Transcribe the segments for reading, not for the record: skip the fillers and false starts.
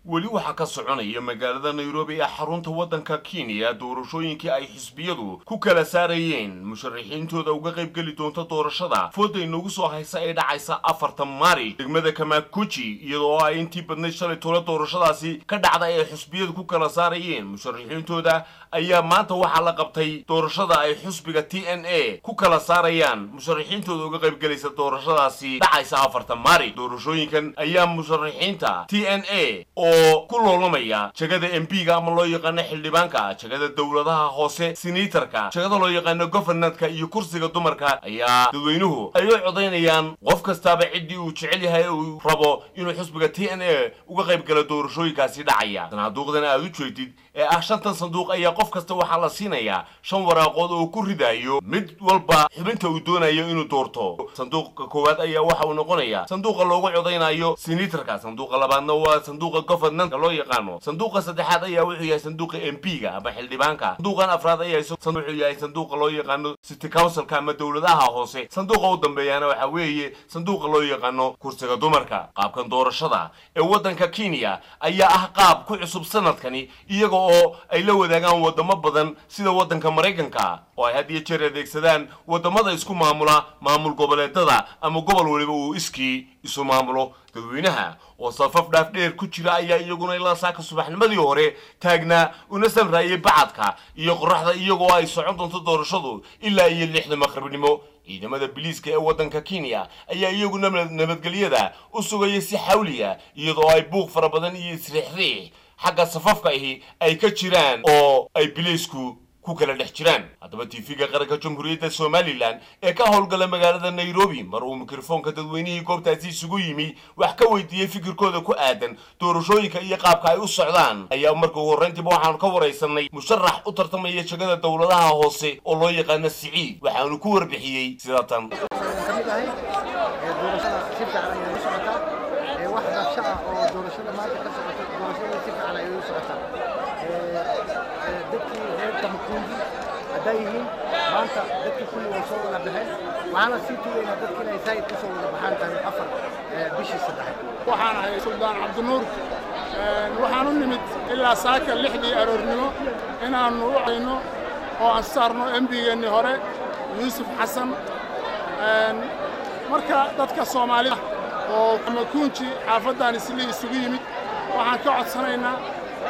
weli waxa ka soconaya magaalada Nairobi ee xarunta wadanka Kenya doorashooyinkii ay xisbiyadu ku kala saarayeen musharaxiintooda uga qayb gali doonta doorashada fooda inagu soo haysa ee dhacaysa 4 Maarch degmada Kamakuji iyadoo ay intii badnay shalay toona doorashadaasi ka dhacday ee xisbiyadu ku kala saarayeen musharaxiintooda ayaa maanta waxa la qabtay doorashada ay xisbiga TNA ku kala saarayaan musharaxiintooda uga qayb galaysa doorashadaasi dhacaysa 4 Maarch doorashooyinkan ayaa musharaxiinta TNA oo ku loolamaya jagada MP-ga ama loo yaqaan xildhibaanka jagada dawladaha hoose senatorka jagada loo yaqaan governorka iyo kursiga dumarka ayaa dadweynuhu ay u codeynayaan qof kastaba cidii uu jecel yahay uu rabo inuu xisbiga TNA uga qayb galo doorashooyinkaasi dhacaya sanduuqdan aad u jeedid ee ah 5 sanduuq ayaa qof kasta waxa la siinayaa 5 waraaqood oo ku ridayo mid walba xubinta uu doonayo inuu doorto sanduuqa koowaad ayaa waxa uu noqonayaa sanduuqa loogu codeynayo senatorka sanduuqa labaadna waa sanduuqa governorka loo yaqaano sanduuqa saddexaad ayaa wuxuu yahay sanduuqa MP-ga ama xildhibaanka sanduuqan afraad ayaa wuxuu yahay sanduuqa loo yaqaano city councilka ama dawladaha hoose sanduuqa u dambeeyana waxa weeye sanduuqa loo yaqaano kursiga dumarka qaabkan doorashada ee wadanka Kenya ayaa ah qaab ku cusub sanadkani iyaga oo ay la wadaagaan wadamo badan sida wadanka Mareykanka oo ay hadii jeer adeegsadaan wadamada isku maamul goboleedada ama gobol waliba uu isu maamulo dadweynaha oo safaf dhaaf dheer ku jira ayaa iyaguna ilaa saaka subaxnimadii hore taagna una samraayay bacadka iyo qoraxda iyagoo ay socon doonto doorashadu ilaa iyo 6 maqribnimo ciidamada biliiska ee wadanka Kenya ayaa iyaguna nabadgelyada u sugayay si xawliya iyadoo ay buuq fara badan iyo isriixriix xagga safafka ay ka jiraan oo ay biliisku ku kala dhex jiraan hadaba TV-ga qaranka Jamhuuriyadda Somaliland ee ka howlgala magaalada Nairobi mar uu mikrofoonka dadweynihii goobtaasi isugu yimi wax ka weydiiyay fikirkooda ku aadan doorashooyinka iyo qaabka ay u socdaan ayaa markii horreyntiiba waxaan ka wareysanay musharax u tartamaya jagada dawladaha hoose oo loo yaqaan Siciid waxaanu ku warbixiyay sida tan دايهين مانتا دتك كل وصول ولا بحال وأنا سيتو إن دتك إن يساعد وصول ولا بحال تاني أفر بيش الصدق وحنا سلطان عبد النور وحنا نمت إلا ساكن لحدي أرورنو إن نروح إنه وأنصارنا MB إني هراء يوسف حسن مركا دتك الصومالي وكما كونتي حافظنا نسلي سويمي وحنا كعد سنينا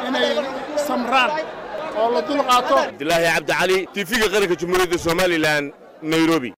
إني سمران والله دول قاطو عبد الله عبد علي TV-ga qaranka Jamhuuriyadda Somaliland Nairobi